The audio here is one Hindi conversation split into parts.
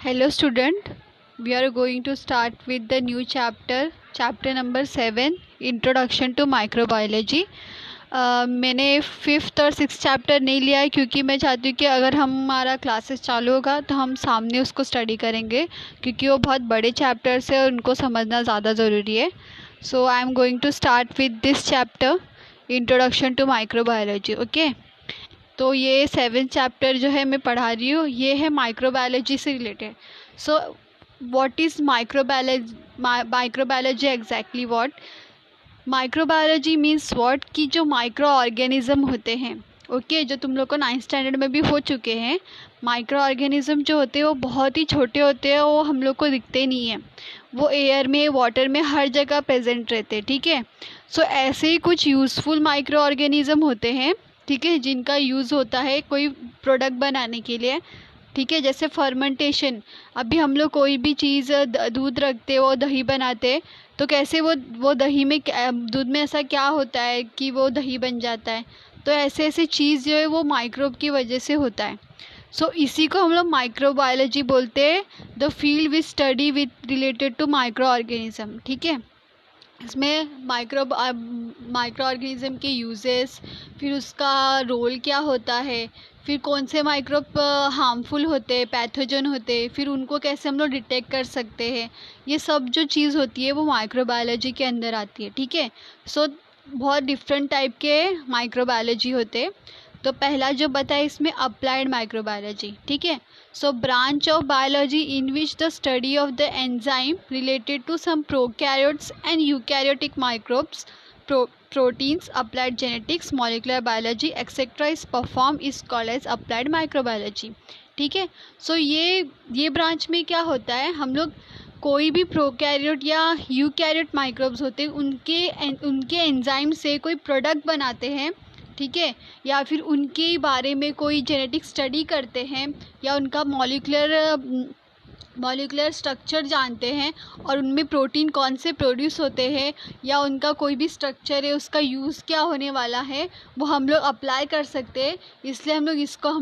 Hello student, we are going to start with the new chapter number 7, Introduction to Microbiology. मैंने 5th और 6th चैप्टर नहीं लिया है क्योंकि मैं चाहती हूँ कि अगर हमारा क्लासेस चालू होगा तो हम सामने उसको स्टडी करेंगे, क्योंकि वो बहुत बड़े चैप्टर्स है और उनको समझना ज़्यादा ज़रूरी है. So I am going to start with this chapter, introduction to microbiology. Okay, तो ये 7th चैप्टर जो है मैं पढ़ा रही हूँ, ये है माइक्रोबायोलॉजी से related. So what is microbiology exactly what microbiology means what कि जो माइक्रो ऑर्गेनिज्म होते हैं, ओके, जो तुम लोग को 9th स्टैंडर्ड में भी हो चुके हैं. माइक्रो ऑर्गेनिज्म जो होते हैं वो बहुत ही छोटे होते हैं, वो हम लोग को दिखते नहीं हैं, वो एयर में, वाटर में, हर जगह प्रेजेंट रहते हैं. ठीक है, सो ऐसे ही कुछ यूज़फुल माइक्रो ऑर्गेनिज्म होते हैं, ठीक है, जिनका यूज़ होता है कोई प्रोडक्ट बनाने के लिए. ठीक है, जैसे फर्मेंटेशन. अभी हम लोग कोई भी चीज़, दूध रखते वो दही बनाते, तो कैसे वो दही में, दूध में ऐसा क्या होता है कि वो दही बन जाता है. तो ऐसे ऐसे चीज़ जो है वो माइक्रोब की वजह से होता है. सो इसी को हम लोग माइक्रोबायोलॉजी बोलते हैं, the field which study with related to micro organism. ठीक है, इसमें माइक्रो ऑर्गेनिज्म के यूजेस, फिर उसका रोल क्या होता है, फिर कौन से माइक्रोब हार्मफुल होते हैं, पैथोजन होते हैं, फिर उनको कैसे हम लोग डिटेक्ट कर सकते हैं, ये सब जो चीज़ होती है वो माइक्रोबायोलॉजी के अंदर आती है. ठीक है, सो बहुत डिफरेंट टाइप के माइक्रोबायोलॉजी होते हैं. तो पहला जो बताया इसमें अप्लाइड माइक्रोबायोलॉजी. ठीक है, so branch of biology in which the study of the enzyme related to some prokaryotes and eukaryotic microbes, proteins, applied genetics, molecular biology etc. is performed is called as applied microbiology. ठीक है, सो ये ब्रांच में क्या होता है, हम लोग कोई भी प्रोकैरियोट या यूकैरियोट माइक्रोब्स होते हैं उनके एंजाइम से कोई प्रोडक्ट बनाते हैं. ठीक है, या फिर उनके बारे में कोई जेनेटिक स्टडी करते हैं, या उनका मॉलिक्यूलर स्ट्रक्चर जानते हैं, और उनमें प्रोटीन कौन से प्रोड्यूस होते हैं, या उनका कोई भी स्ट्रक्चर है उसका यूज़ क्या होने वाला है, वो हम लोग अप्लाई कर सकते हैं. इसलिए हम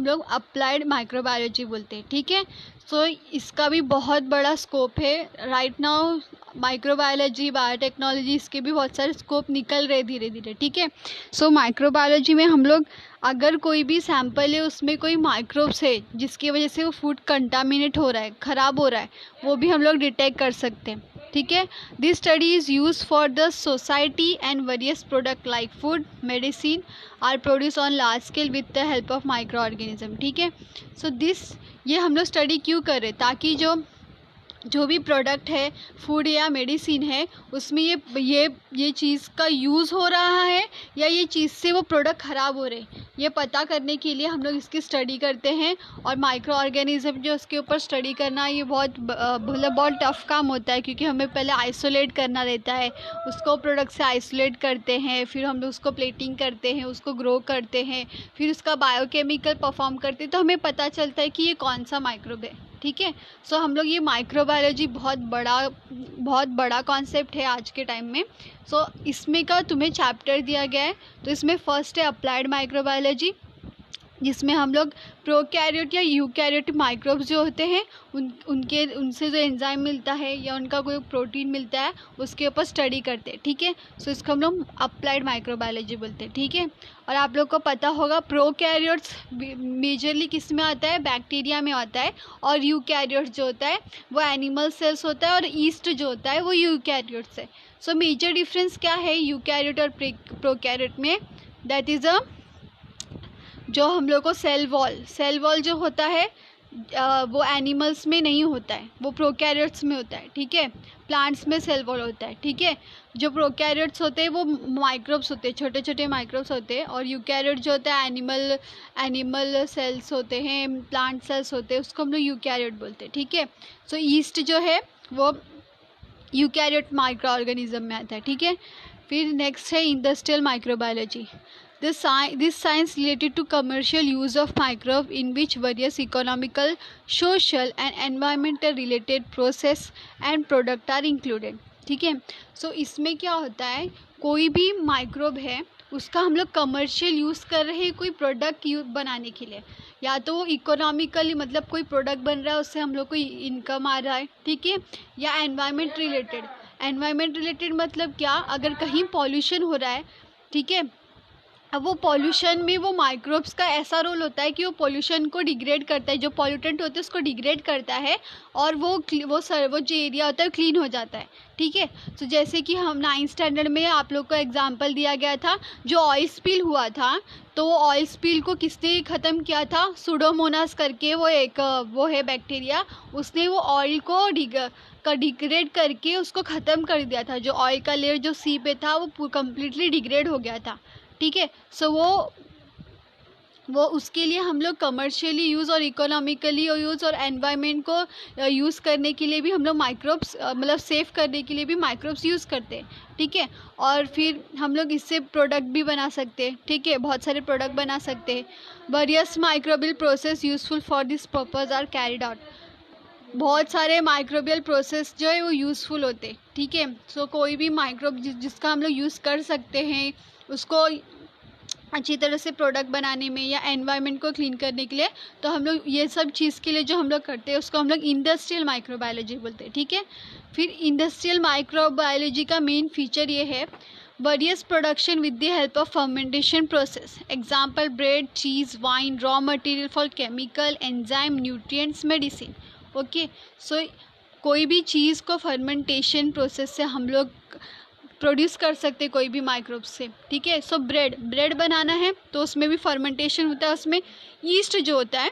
लोग अप्लाइड माइक्रोबायोलॉजी बोलते हैं. ठीक है, सो इसका भी बहुत बड़ा स्कोप है. राइट नाउ माइक्रोबायोलॉजी, बायोटेक्नोलॉजी, इसके भी बहुत सारे स्कोप निकल रहे धीरे धीरे. ठीक है, सो माइक्रोबायोलॉजी में हम लोग अगर कोई भी सैंपल है उसमें कोई माइक्रोब्स है जिसकी वजह से वो फूड कंटामिनेट हो रहा है, ख़राब हो रहा है, वो भी हम लोग डिटेक्ट कर सकते हैं. ठीक है, this study is use for the society and various product like food, medicine are produce on large scale with the help of micro organism. ठीक है, सो ये हम लोग स्टडी क्यों कर रहे हैं, ताकि जो भी प्रोडक्ट है, फूड या मेडिसिन है, उसमें ये चीज़ का यूज़ हो रहा है या ये चीज़ से वो प्रोडक्ट ख़राब हो रहे हैं, ये पता करने के लिए हम लोग इसकी स्टडी करते हैं. और माइक्रो ऑर्गेनिज्म जो उसके ऊपर स्टडी करना, ये बहुत टफ़ काम होता है, क्योंकि हमें पहले आइसोलेट करना रहता है, उसको प्रोडक्ट से आइसोलेट करते हैं, फिर हम लोग उसको प्लेटिंग करते हैं, उसको ग्रो करते हैं, फिर उसका बायोकेमिकल परफॉर्म करते हैं, तो हमें पता चलता है कि ये कौन सा माइक्रोब है. ठीक है, सो हम लोग ये माइक्रोबायोलॉजी बहुत बड़ा कॉन्सेप्ट है आज के टाइम में. सो इसमें का तुम्हें चैप्टर दिया गया है, तो इसमें फर्स्ट है अप्लाइड माइक्रोबायोलॉजी, जिसमें हम लोग प्रोकैरियोट या यूकैरियोटिक माइक्रोब्स जो होते हैं उनसे जो एंजाइम मिलता है या उनका कोई प्रोटीन मिलता है उसके ऊपर स्टडी करते हैं. ठीक है, सो इसको हम लोग अप्लाइड माइक्रोबायोलॉजी बोलते हैं. ठीक है, और आप लोग को पता होगा प्रोकैरियोट्स मेजरली किस में आता है, बैक्टीरिया में आता है, और यूकैरियोट्स जो होता है वो एनिमल सेल्स होता है, और ईस्ट जो होता है वो यूकैरियोट्स है. सो मेजर डिफरेंस क्या है यूकैरियोट और प्रोकैरियोट में, दैट इज़ जो हम लोग को सेल वॉल जो होता है वो एनिमल्स में नहीं होता है, वो प्रोकैरियोट्स में होता है. ठीक है, प्लांट्स में सेल वॉल होता है. ठीक है, जो प्रोकैरियोट्स होते हैं वो माइक्रोब्स होते हैं, छोटे छोटे माइक्रोब्स होते हैं, और यूकैरियोट जो होता है एनिमल सेल्स होते हैं, प्लांट सेल्स होते हैं, उसको हम लोग यूकैरियोट बोलते हैं. ठीक है, सो ईस्ट जो है वो यूकैरियोट माइक्रो ऑर्गेनिज्म में आता है. ठीक है, फिर नेक्स्ट है industrial microbiology. This science related to commercial use of microbe in which various economical, social and environmental related process and product are included. ठीक है, सो इसमें क्या होता है, कोई भी माइक्रोब है उसका हम लोग कमर्शियल यूज़ कर रहे हैं कोई प्रोडक्ट बनाने के लिए, या तो वो इकोनॉमिकली मतलब कोई प्रोडक्ट बन रहा है उससे हम लोग को इनकम आ रहा है, ठीक है। या एनवायरमेंट रिलेटेड मतलब क्या, अगर कहीं पॉल्यूशन हो रहा है, ठीक है, अब वो पॉल्यूशन में वो माइक्रोब्स का ऐसा रोल होता है कि वो पॉल्यूशन को डिग्रेड करता है, जो पॉल्यूटेंट होते हैं उसको डिग्रेड करता है, और वो जो एरिया होता है वो क्लीन हो जाता है, ठीक है। तो जैसे कि हम 9th स्टैंडर्ड में आप लोग को एग्जांपल दिया गया था, जो ऑयल स्पिल हुआ था, तो वो ऑयल स्पिल को किसने ख़त्म किया था, सुडोमोनास करके वो एक वो है बैक्टीरिया, उसने वो ऑयल को डिग्रेड करके उसको ख़त्म कर दिया था। जो ऑयल का लेयर जो सी पे था वो कम्प्लीटली डिग्रेड हो गया था, ठीक है। सो वो उसके लिए हम लोग कमर्शियली यूज़ और इकोनॉमिकली यूज़ और एनवायरनमेंट को यूज़ करने के लिए भी हम लोग माइक्रोब्स मतलब सेव करने के लिए भी माइक्रोब्स यूज़ करते हैं, ठीक है। और फिर हम लोग इससे प्रोडक्ट भी बना सकते हैं, ठीक है, बहुत सारे प्रोडक्ट बना सकते हैं। Various microbial process useful for this purpose are carried out. बहुत सारे माइक्रोबियल प्रोसेस जो है वो यूज़फुल होते हैं, ठीक है। सो कोई भी माइक्रोब जिसका हम लोग यूज़ कर सकते हैं उसको अच्छी तरह से प्रोडक्ट बनाने में या एनवायरनमेंट को क्लीन करने के लिए, तो हम लोग ये सब चीज़ के लिए जो हम लोग करते हैं उसको हम लोग इंडस्ट्रियल माइक्रोबायोलॉजी बोलते हैं, ठीक है। फिर इंडस्ट्रियल माइक्रोबायोलॉजी का मेन फीचर ये है, various production with the help of fermentation process, example bread, cheese, wine, raw material for chemical, enzyme, nutrients, medicine. Okay, so कोई भी चीज़ को फर्मेंटेशन प्रोसेस से हम लोग प्रोड्यूस कर सकते कोई भी माइक्रोब से, ठीक है। सो ब्रेड बनाना है तो उसमें भी फर्मेंटेशन होता है, उसमें ईस्ट जो होता है,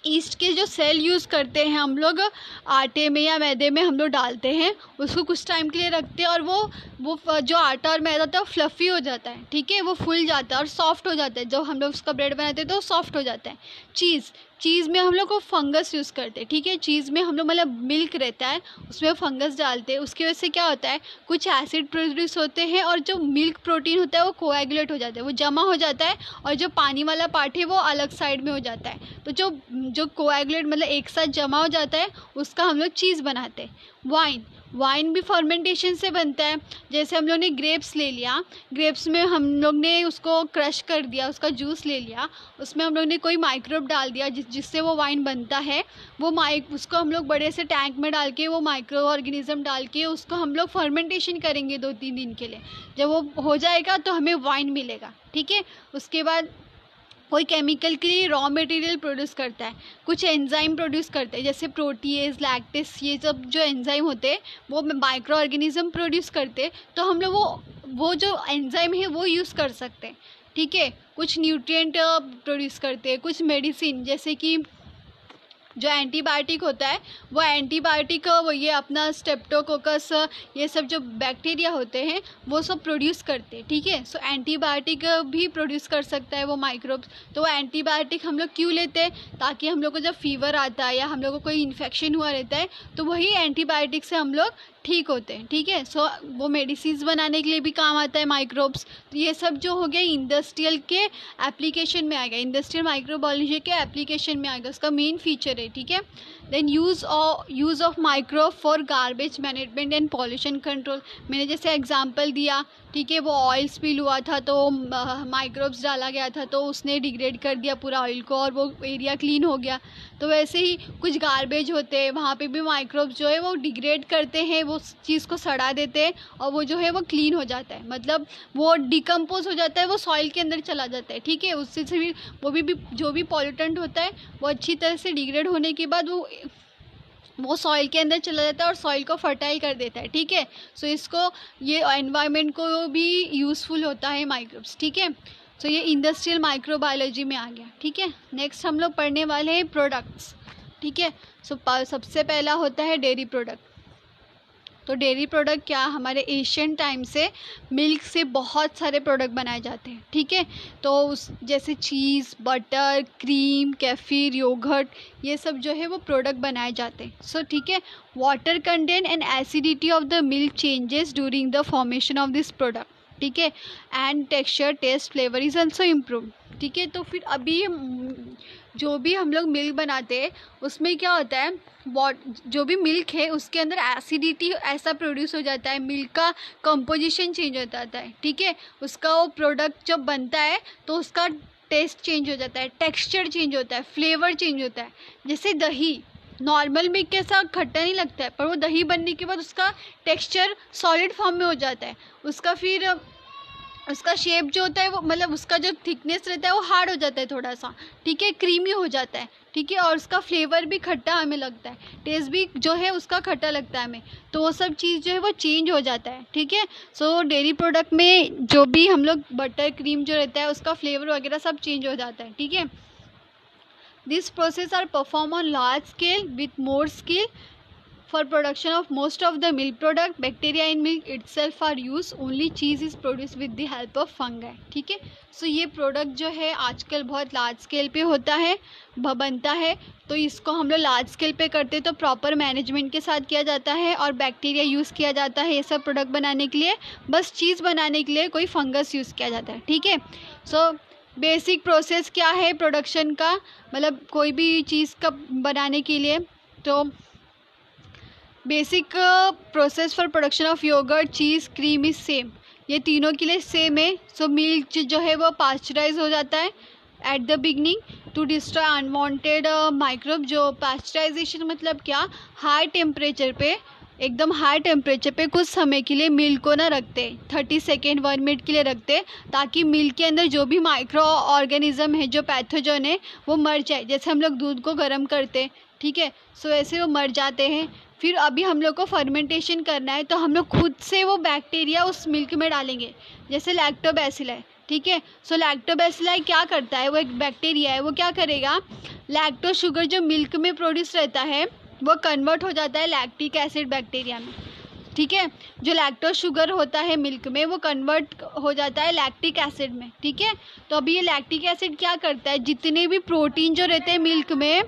ईस्ट के जो सेल यूज़ करते हैं हम लोग आटे में या मैदे में हम लोग डालते हैं, उसको कुछ टाइम के लिए रखते हैं और वो जो आटा और मैदा होता है वो फ्लफ़ी हो जाता है, ठीक है, वो फूल जाता है और सॉफ्ट हो जाता है। जब हम लोग उसका ब्रेड बनाते हैं तो वो सॉफ्ट हो जाता है। चीज़ में हम लोग को फंगस यूज़ करते हैं, ठीक है। चीज़ में हम लोग मतलब मिल्क रहता है उसमें फंगस डालते हैं, उसकी वजह से क्या होता है, कुछ एसिड प्रोड्यूस होते हैं और जो मिल्क प्रोटीन होता है वो कोएगुलेट हो जाता है, वो जमा हो जाता है, और जो पानी वाला पार्ट है वो अलग साइड में हो जाता है। तो जो कोएगुलेट मतलब एक साथ जमा हो जाता है उसका हम लोग चीज़ बनाते हैं। वाइन भी फर्मेंटेशन से बनता है। जैसे हम लोग ने ग्रेप्स ले लिया, ग्रेप्स में हम लोग ने उसको क्रश कर दिया, उसका जूस ले लिया, उसमें हम लोग ने कोई माइक्रोब डाल दिया जिससे वो वाइन बनता है। उसको हम लोग बड़े से टैंक में डाल के वो माइक्रो ऑर्गेनिज्म डाल के उसको हम लोग फर्मेंटेशन करेंगे 2-3 दिन के लिए। जब वो हो जाएगा तो हमें वाइन मिलेगा, ठीक है। उसके बाद कोई केमिकल के लिए रॉ मटेरियल प्रोड्यूस करता है, कुछ एंजाइम प्रोड्यूस करते हैं, जैसे प्रोटीएज, लैक्टेस, ये सब जो एंजाइम होते हैं वो माइक्रो ऑर्गेनिज्म प्रोड्यूस करते हैं। तो हम लोग वो जो एंजाइम है वो यूज़ कर सकते हैं, ठीक है। कुछ न्यूट्रिएंट प्रोड्यूस करते हैं, कुछ मेडिसिन, जैसे कि जो एंटीबायोटिक होता है वो एंटीबायोटिक वो ये अपना स्टेप्टोकोकस ये सब जो बैक्टीरिया होते हैं वो सब प्रोड्यूस करते हैं, ठीक है। सो एंटीबायोटिक भी प्रोड्यूस कर सकता है वो माइक्रोब्स। तो वो एंटीबायोटिक हम लोग क्यों लेते हैं, ताकि हम लोग को जब फीवर आता है या हम लोग को कोई इन्फेक्शन हुआ रहता है तो वही एंटीबायोटिक से हम लोग ठीक होते हैं, ठीक है। सो वो मेडिसिन बनाने के लिए भी काम आता है माइक्रोब्स। तो ये सब जो हो गया इंडस्ट्रियल के एप्लीकेशन में आएगा, इंडस्ट्रियल माइक्रोबायोलॉजी के एप्लीकेशन में आएगा, उसका मेन फीचर है, ठीक है। Then use of microbe for garbage management and pollution control. मैंने जैसे एग्जांपल दिया, ठीक है, वो ऑयल स्पिल हुआ था तो माइक्रोब्स डाला गया था तो उसने डिग्रेड कर दिया पूरा ऑयल को और वो एरिया क्लीन हो गया। तो वैसे ही कुछ गार्बेज होते हैं वहाँ पे भी माइक्रोब्स जो है वो डिग्रेड करते हैं, वो चीज़ को सड़ा देते हैं और वो जो है वो क्लीन हो जाता है, मतलब वो डिकम्पोज हो जाता है, वो सॉइल के अंदर चला जाता है, ठीक है। उससे से भी वो भी जो भी पॉल्यूटेंट होता है वो अच्छी तरह से डिग्रेड होने के बाद वो सॉइल के अंदर चला जाता है और सॉइल को फर्टाइल कर देता है, ठीक है। सो इसको ये एनवायरनमेंट को भी यूज़फुल होता है माइक्रोब्स, ठीक है। सो ये इंडस्ट्रियल माइक्रोबायोलॉजी में आ गया, ठीक है। नेक्स्ट हम लोग पढ़ने वाले हैं प्रोडक्ट्स, ठीक है। सो सबसे पहला होता है डेयरी प्रोडक्ट। तो डेयरी प्रोडक्ट क्या, हमारे एशियन टाइम से मिल्क से बहुत सारे प्रोडक्ट बनाए जाते हैं, ठीक है। तो जैसे चीज़, बटर, क्रीम, केफिर, योगर्ट, ये सब जो है वो प्रोडक्ट बनाए जाते हैं। सो ठीक है, water content and acidity of the milk changes during the formation of this product, ठीक है। And texture, taste, flavour is also improve, ठीक है। तो फिर अभी जो भी हम लोग मिल्क बनाते हैं उसमें क्या होता है, जो भी मिल्क है उसके अंदर एसिडिटी ऐसा प्रोड्यूस हो जाता है, मिल्क का कंपोजिशन चेंज हो जाता है, ठीक है। उसका वो प्रोडक्ट जब बनता है तो उसका टेस्ट चेंज हो जाता है, टेक्सचर चेंज होता है, फ्लेवर चेंज होता है। जैसे दही नॉर्मल मिल्क के साथ खट्टा नहीं लगता है, पर वो दही बनने के बाद उसका टेक्सचर सॉलिड फॉर्म में हो जाता है, उसका फिर उसका शेप जो होता है वो मतलब उसका जो थिकनेस रहता है वो हार्ड हो जाता है थोड़ा सा, ठीक है, क्रीमी हो जाता है, ठीक है, और उसका फ्लेवर भी खट्टा हमें लगता है, टेस्ट भी जो है उसका खट्टा लगता है हमें, तो वो सब चीज़ जो है वो चेंज हो जाता है, ठीक है। सो डेयरी प्रोडक्ट में जो भी हम लोग बटर क्रीम जो रहता है उसका फ्लेवर वगैरह सब चेंज हो जाता है, ठीक है। This process are perform on large scale with more skill for production of most of the milk product. Bacteria in milk itself are used, only cheese is produced with the help of fungi, ठीक है। सो ये प्रोडक्ट जो है आजकल बहुत लार्ज स्केल पे होता है, बनता है, तो इसको हम लोग लार्ज स्केल पे करते तो प्रॉपर मैनेजमेंट के साथ किया जाता है और बैक्टीरिया यूज़ किया जाता है ये सब प्रोडक्ट बनाने के लिए, बस चीज़ बनाने के लिए कोई फंगस यूज़ किया जाता है, ठीक है। सो बेसिक प्रोसेस क्या है प्रोडक्शन का, मतलब कोई भी चीज़ का बनाने के लिए, तो basic process for production of yogurt, cheese, cream is same, ये तीनों के लिए सेम है। सो मिल्क जो है वो पास्चराइज हो जाता है at the beginning to destroy unwanted microbe. जो पास्चराइजेशन मतलब क्या, हाई टेम्परेचर पे, एकदम हाई टेम्परेचर पे कुछ समय के लिए मिल्क को ना रखते, 30 सेकेंड 1 मिनट के लिए रखते, ताकि मिल्क के अंदर जो भी माइक्रो ऑर्गेनिज्म है, जो पैथोजन है, वो मर जाए। जैसे हम लोग दूध को गर्म करते, ठीक है, सो ऐसे वो मर जाते हैं। फिर अभी हम लोग को फर्मेंटेशन करना है, तो हम लोग खुद से वो बैक्टीरिया उस मिल्क में डालेंगे, जैसे लैक्टोबैसिलाई, ठीक है। सो लैक्टोबैसिलाई क्या करता है, वो एक बैक्टीरिया है, वो क्या करेगा, लैक्टो शुगर जो मिल्क में प्रोड्यूस रहता है वो कन्वर्ट हो जाता है लैक्टिक एसिड बैक्टीरिया में, ठीक है। जो लैक्टो शुगर होता है मिल्क में वो कन्वर्ट हो जाता है लैक्टिक एसिड में, ठीक है। तो अभी ये लैक्टिक एसिड क्या करता है, जितने भी प्रोटीन जो रहते हैं मिल्क में,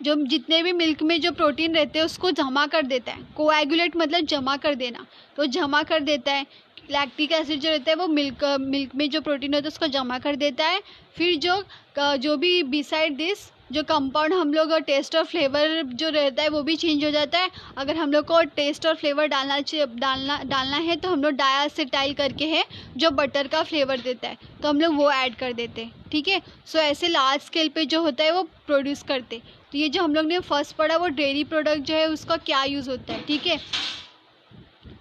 जो जितने भी मिल्क में जो प्रोटीन रहते हैं उसको जमा कर देता है। कोएगुलेट मतलब जमा कर देना, तो जमा कर देता है। लैक्टिक एसिड जो रहता है वो मिल्क में जो प्रोटीन होता है उसको जमा कर देता है। फिर जो भी बिसाइड दिस जो कंपाउंड हम लोग टेस्ट और फ्लेवर जो रहता है वो भी चेंज हो जाता है। अगर हम लोग को टेस्ट और फ्लेवर डालना है तो हम लोग डायासीटाइल करके है जो बटर का फ्लेवर देता है, तो हम लोग वो ऐड कर देते हैं, ठीक है। सो ऐसे लार्ज स्केल पे जो होता है वो प्रोड्यूस करते। तो ये जो हम लोग ने फर्स्ट पढ़ा वो डेयरी प्रोडक्ट जो है उसका क्या यूज़ होता है, ठीक है।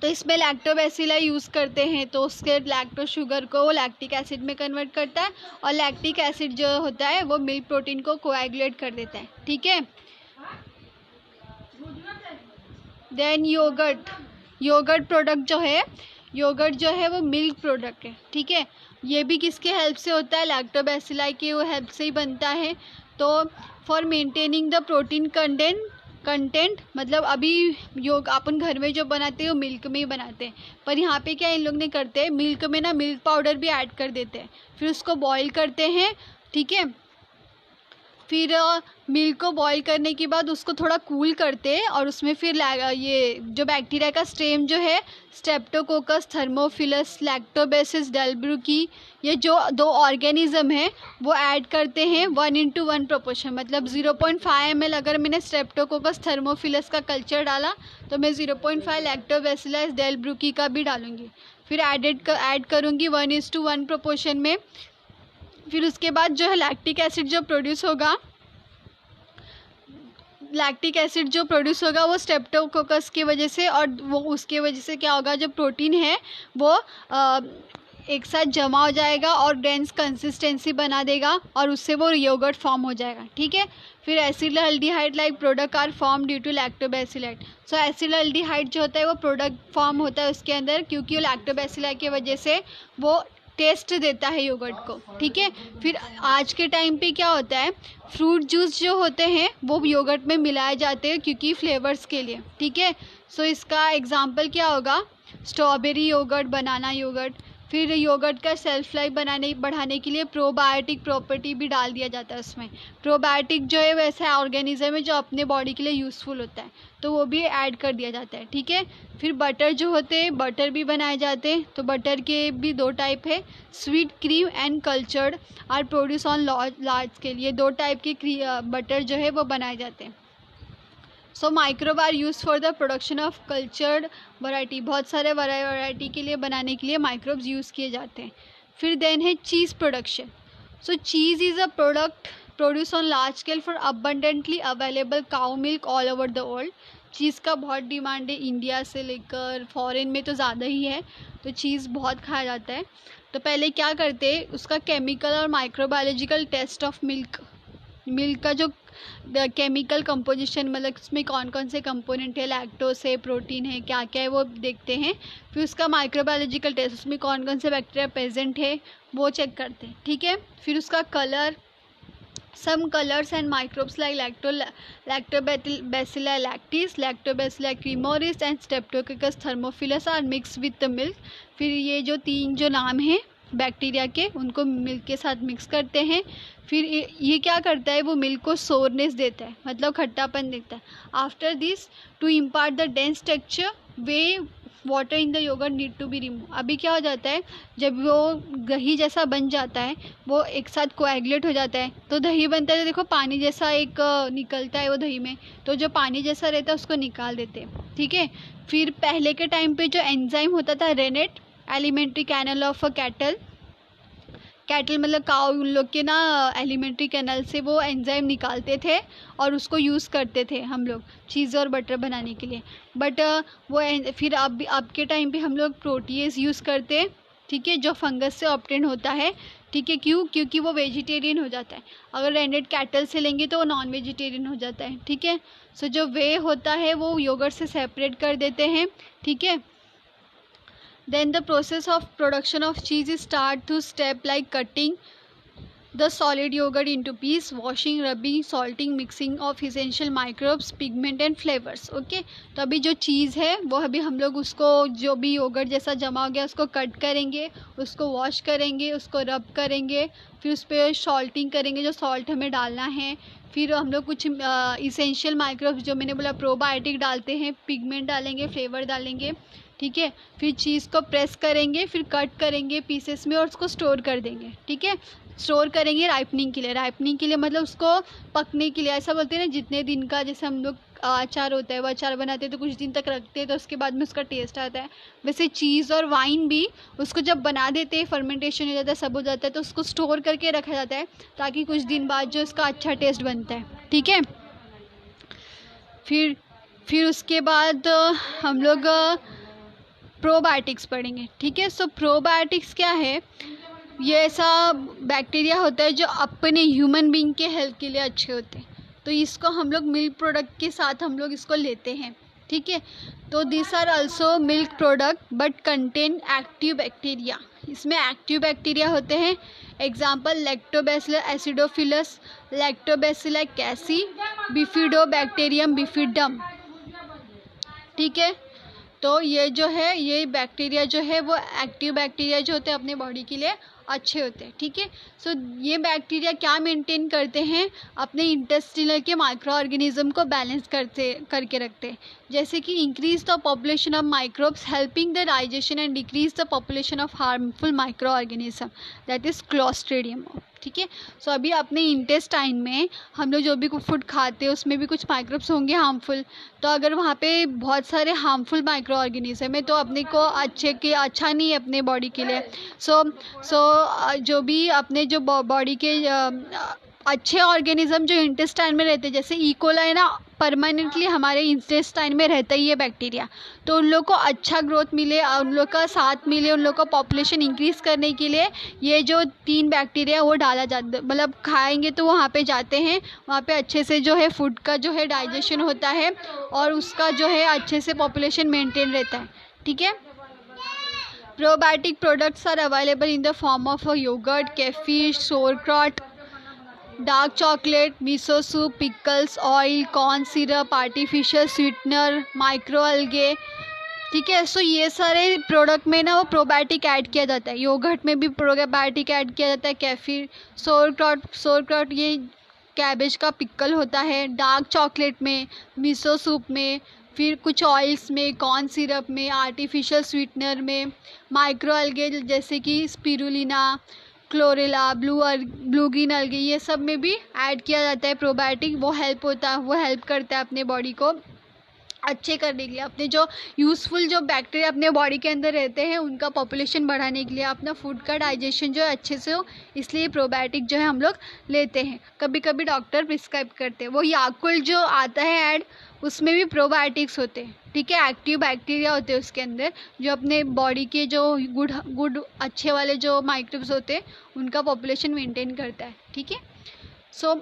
तो इसमें लैक्टोबैसिलाई यूज़ करते हैं, तो उसके लैक्टो शुगर को वो लैक्टिक एसिड में कन्वर्ट करता है, और लैक्टिक एसिड जो होता है वो मिल्क प्रोटीन को कोएगुलेट कर देता है, ठीक है। देन योगर्ट प्रोडक्ट जो है वो मिल्क प्रोडक्ट है, ठीक है। ये भी किसके हेल्प से होता है, लैक्टोबैसिलाई के वो हेल्प से ही बनता है। तो for maintaining the protein content मतलब अभी अपन घर में जो बनाते हैं वो मिल्क में ही बनाते हैं, पर यहाँ पे क्या इन लोग ने करते हैं, मिल्क में ना मिल्क पाउडर भी ऐड कर देते हैं, फिर उसको बॉईल करते हैं, ठीक है। फिर मिल्क को बॉईल करने के बाद उसको थोड़ा कूल करते हैं, और उसमें फिर ये जो बैक्टीरिया का स्ट्रेम जो है, स्ट्रेप्टोकोकस, थर्मोफिलस, लैक्टोबैसिलस डेल्ब्रुकी, ये जो 2 ऑर्गेनिज्म है वो ऐड करते हैं 1:1 प्रोपोर्शन, मतलब 0.5 ml अगर मैंने स्ट्रेप्टोकोकस थर्मोफिलस का कल्चर डाला तो मैं 0.5 लैक्टोबैसिलस डेल्ब्रुकी का भी डालूंगी, फिर ऐड करूँगी 1:1 प्रोपोर्शन में। फिर उसके बाद जो है लैक्टिक एसिड जो प्रोड्यूस होगा वो स्ट्रेप्टोकोकस की वजह से, और वो उसके वजह से क्या होगा, जो प्रोटीन है वो एक साथ जमा हो जाएगा और डेंस कंसिस्टेंसी बना देगा, और उससे वो योगर्ट फॉर्म हो जाएगा, ठीक है। फिर acetaldehyde like product are form due to lactobacilli. So acetaldehyde जो होता है वो प्रोडक्ट फॉर्म होता है उसके अंदर, क्योंकि वो लैक्टोबैसिलाई की वजह से वो टेस्ट देता है योगर्ट को, ठीक है। फिर आज के टाइम पे क्या होता है, फ्रूट जूस जो होते हैं वो योगर्ट में मिलाए जाते हैं क्योंकि फ्लेवर्स के लिए, ठीक है। सो इसका एग्जांपल क्या होगा, स्ट्रॉबेरी योगर्ट, बनाना योगर्ट। फिर योगर्ट का सेल्फ लाइफ बढ़ाने के लिए प्रोबायोटिक प्रॉपर्टी भी डाल दिया जाता है उसमें। प्रोबायोटिक जो है वैसा ऑर्गेनिज्म है जो अपने बॉडी के लिए यूज़फुल होता है, तो वो भी ऐड कर दिया जाता है, ठीक है। फिर बटर जो होते हैं, बटर भी बनाए जाते हैं, तो बटर के भी 2 टाइप है, sweet cream and cultured are produce on large scale. ये 2 टाइप के बटर जो है वो बनाए जाते हैं। So microbe are use for the production of cultured variety, बहुत सारे वैरायटी के लिए बनाने के लिए माइक्रोब्स यूज़ किए जाते हैं। फिर देन है cheese production. So cheese is a product produce on large scale for abundantly available cow milk all over the world. Cheese का बहुत डिमांड है, इंडिया से लेकर फॉरेन में तो ज़्यादा ही है, तो चीज़ बहुत खाया जाता है। तो पहले क्या करते हैं, उसका केमिकल और माइक्रोबायोलॉजिकल टेस्ट ऑफ मिल्क का जो केमिकल कंपोजिशन, मतलब उसमें कौन कौन से कंपोनेंट है, लैक्टोस है, प्रोटीन है, क्या क्या है, वो देखते हैं। फिर उसका माइक्रोबायोलॉजिकल टेस्ट, उसमें कौन कौन से बैक्टीरिया प्रेजेंट है वो चेक करते हैं, ठीक है। फिर उसका colour, some colors and microbes like lactobacilli lactis, lactobacilli cremoris and streptococcus thermophilus are mixed with the milk। फिर ये जो 3 जो नाम हैं बैक्टीरिया के, उनको मिल्क के साथ मिक्स करते हैं। फिर ये क्या करता है, वो मिल्क को सोरनेस देता है, मतलब खट्टापन देता है। After this to impart the dense texture whey water in the yogurt need to be remove. अभी क्या हो जाता है, जब वो दही जैसा बन जाता है, वो एक साथ कोएगुलेट हो जाता है, तो दही बनता है, तो देखो पानी जैसा एक निकलता है वो दही में, तो जो पानी जैसा रहता है उसको निकाल देते हैं, ठीक है। फिर पहले के टाइम पे जो एंजाइम होता था rennet, alimentary canal of a cattle मतलब काऊ, उन लोग के ना एलिमेंट्री कैनल से वो एंजाइम निकालते थे और उसको यूज़ करते थे हम लोग चीज़ और बटर बनाने के लिए। बट फिर अब के टाइम पे हम लोग प्रोटीएज यूज़ करते हैं, ठीक है, जो फंगस से ऑब्टेन होता है, ठीक है। क्यों? क्योंकि वो वेजिटेरियन हो जाता है। अगर रेनेट कैटल से लेंगे तो वो नॉन वेजिटेरियन हो जाता है, ठीक है। सो जो वे होता है वो योगर्ट से सेपरेट कर देते हैं, ठीक है। Then the process of production of cheese is start through step like cutting the solid yogurt into piece, washing, rubbing, salting, mixing of essential microbes, pigment and flavors। Okay, तो अभी जो चीज़ है वो अभी हम लोग उसको, जो भी योगर्ट जैसा जमा हो गया उसको कट करेंगे, उसको वॉश करेंगे, उसको रब करेंगे, फिर उस पर सॉल्टिंग करेंगे, जो सॉल्ट हमें डालना है। फिर हम लोग कुछ इसेंशियल माइक्रोब्स, जो मैंने बोला प्रोबायोटिक डालते हैं, पिगमेंट डालेंगे, फ्लेवर डालेंगे, ठीक है। फिर चीज़ को प्रेस करेंगे, फिर कट करेंगे पीसेस में और उसको स्टोर कर देंगे, ठीक है। स्टोर करेंगे राइपनिंग के लिए मतलब उसको पकने के लिए। ऐसा बोलते हैं ना, जितने दिन का, जैसे हम लोग अचार होता है, वो अचार बनाते हैं तो कुछ दिन तक रखते हैं तो उसके बाद में उसका टेस्ट आता है, वैसे चीज़ और वाइन भी उसको जब बना देते हैं, फर्मेंटेशन हो जाता है, सब हो जाता है, तो उसको स्टोर करके रखा जाता है ताकि कुछ दिन बाद जो उसका अच्छा टेस्ट बनता है, ठीक है। फिर उसके बाद हम लोग प्रोबायोटिक्स पढ़ेंगे, ठीक है। सो प्रोबायोटिक्स क्या है, ये ऐसा बैक्टीरिया होता है जो अपने ह्यूमन बीइंग के हेल्थ के लिए अच्छे होते हैं, तो इसको हम लोग मिल्क प्रोडक्ट के साथ हम लोग इसको लेते हैं, ठीक है। तो this are also milk product but contain active bacteria. इसमें एक्टिव बैक्टीरिया होते हैं, example Lactobacillus acidophilus, Lactobacillus casei, Bifidobacterium bifidum, ठीक है। तो ये जो है, ये बैक्टीरिया जो है वो एक्टिव बैक्टीरिया जो होते हैं अपने बॉडी के लिए अच्छे होते हैं, ठीक है। सो ये बैक्टीरिया क्या मेंटेन करते हैं, अपने इंटेस्टिनल के माइक्रो ऑर्गेनिज्म को बैलेंस करके रखते हैं, जैसे कि increase the population of microbes helping the digestion and decrease the population of harmful micro organism that is clostridium, ठीक है। सो अभी अपने इंटेस्टाइन में हम लोग जो भी फूड खाते हैं उसमें भी कुछ माइक्रोब्स होंगे हार्मफुल, तो अगर वहाँ पे बहुत सारे हार्मफुल माइक्रो ऑर्गेनिज्म है तो अपने को अच्छा नहीं है अपने बॉडी के लिए। सो जो भी अपने जो बॉडी के अच्छे ऑर्गेनिज्म जो इंटेस्टाइन में रहते हैं, जैसे इकोला है ना, परमानेंटली हमारे इंटेस्टाइन में रहता ही है बैक्टीरिया, तो उन लोग को अच्छा ग्रोथ मिले, उन लोग का साथ मिले, उन लोग का पॉपुलेशन इंक्रीज़ करने के लिए ये जो 3 बैक्टीरिया वो डाला जाता, मतलब खाएंगे तो वहाँ पे जाते हैं, वहाँ पे अच्छे से जो है फूड का जो है डाइजेशन होता है और उसका जो है अच्छे से पॉपुलेशन मेंटेन रहता है, ठीक है। Probiotic products are available in the form of yoghurt, kefir, sauerkraut, dark chocolate, miso soup, pickles, oil, corn syrup, artificial sweetener, micro algae, ठीक है। सो ये सारे प्रोडक्ट में ना वो प्रोबायोटिक ऐड किया जाता है, योगर्ट में भी प्रोबायोटिक ऐड किया जाता है, केफिर, सोरक्रॉट ये कैबेज का पिकल होता है, डार्क चॉकलेट में, मिसो सूप में, फिर कुछ ऑयल्स में, कॉर्न सिरप में, आर्टिफिशियल स्वीटनर में, माइक्रो अलगे जैसे कि स्पिरुलिना, क्लोरेला, ब्लू ग्रीन अलगे, ये सब में भी ऐड किया जाता है प्रोबायोटिक। वो हेल्प करता है अपने बॉडी को अच्छे करने के लिए, अपने जो यूज़फुल जो बैक्टीरिया अपने बॉडी के अंदर रहते हैं उनका पॉपुलेशन बढ़ाने के लिए, अपना फूड का डाइजेशन जो है अच्छे से हो, इसलिए प्रोबायोटिक जो है हम लोग लेते हैं। कभी कभी डॉक्टर प्रिस्क्राइब करते हैं। वो याकुल्ट जो आता है ऐड, उसमें भी प्रोबायोटिक्स होते हैं, ठीक है। एक्टिव बैक्टीरिया होते हैं उसके अंदर, जो अपने बॉडी के जो गुड अच्छे वाले जो माइक्रोब्स होते हैं उनका पॉपुलेशन मेंटेन करता है, ठीक है। सो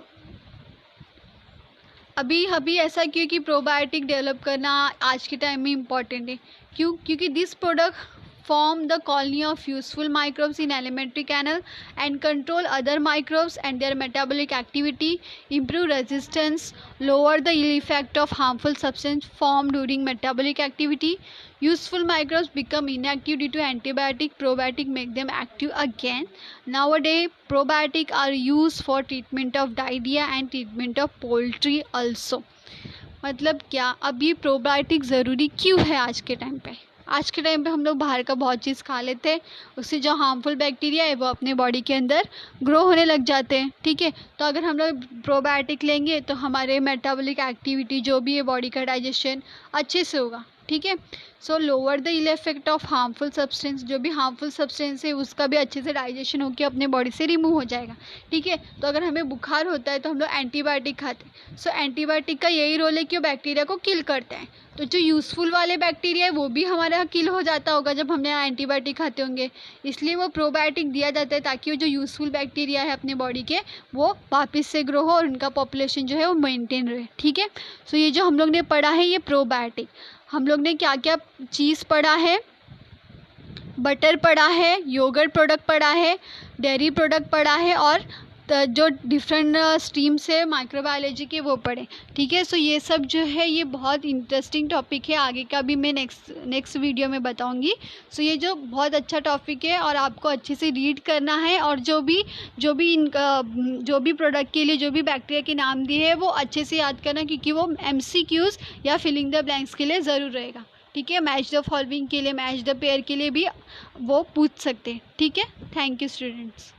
अभी ऐसा क्यों कि प्रोबायोटिक डेवलप करना आज के टाइम में इम्पॉर्टेंट है। क्योंकि this product form the colony of useful microbes in alimentary canal and control other microbes and their metabolic activity, improve resistance, lower the ill effect of harmful substance formed during metabolic activity. Useful microbes become inactive due to antibiotic, probiotic make them active again. Nowadays probiotic are used for treatment of diarrhea and treatment of poultry also. मतलब क्या, अब ये प्रोबायोटिक ज़रूरी क्यों है आज के टाइम पे? आज के टाइम पे हम लोग बाहर का बहुत चीज़ खा लेते हैं, उससे जो हार्मफुल बैक्टीरिया है वो अपने बॉडी के अंदर ग्रो होने लग जाते हैं, ठीक है। तो अगर हम लोग प्रोबायोटिक लेंगे तो हमारे मेटाबॉलिक एक्टिविटी जो भी है, बॉडी का डाइजेशन अच्छे से होगा, ठीक है। So lower the ill effect of harmful substance, जो भी हार्मफुल सब्सटेंस है उसका भी अच्छे से डाइजेशन होकर अपने बॉडी से रिमूव हो जाएगा, ठीक है। तो अगर हमें बुखार होता है तो हम लोग एंटीबायोटिक खाते हैं। सो एंटीबायोटिक का यही रोल है कि वो बैक्टीरिया को किल करते हैं। तो जो यूज़फुल वाले बैक्टीरिया है वो भी हमारा किल हो जाता होगा जब हमने एंटीबायोटिक खाते होंगे, इसलिए वो प्रोबायोटिक दिया जाता है ताकि वो जो यूज़फुल बैक्टीरिया है अपने बॉडी के वो वापस से ग्रो हो और उनका पॉपुलेशन जो है वो मेंटेन रहे, ठीक है। सो ये जो हम लोग ने पढ़ा है ये प्रोबायोटिक, हम लोग ने क्या क्या चीज़ पढ़ा है, बटर पढ़ा है, योगर्ट प्रोडक्ट पढ़ा है, डेयरी प्रोडक्ट पढ़ा है, और जो डिफरेंट स्ट्रीम से माइक्रोबायोलॉजी के वो पढ़े, ठीक है। सो ये सब जो है ये बहुत इंटरेस्टिंग टॉपिक है, आगे का भी मैं नेक्स्ट वीडियो में बताऊंगी। सो ये जो बहुत अच्छा टॉपिक है और आपको अच्छे से रीड करना है, और जो भी प्रोडक्ट के लिए जो भी बैक्टीरिया के नाम दिए हैं वो अच्छे से याद करना, क्योंकि वो MCQs या फिलिंग द ब्लैंक्स के लिए ज़रूर रहेगा, ठीक है। मैच द फॉलोइंग के लिए, मैच द पेयर के लिए भी वो पूछ सकते हैं, ठीक है। Thank you students.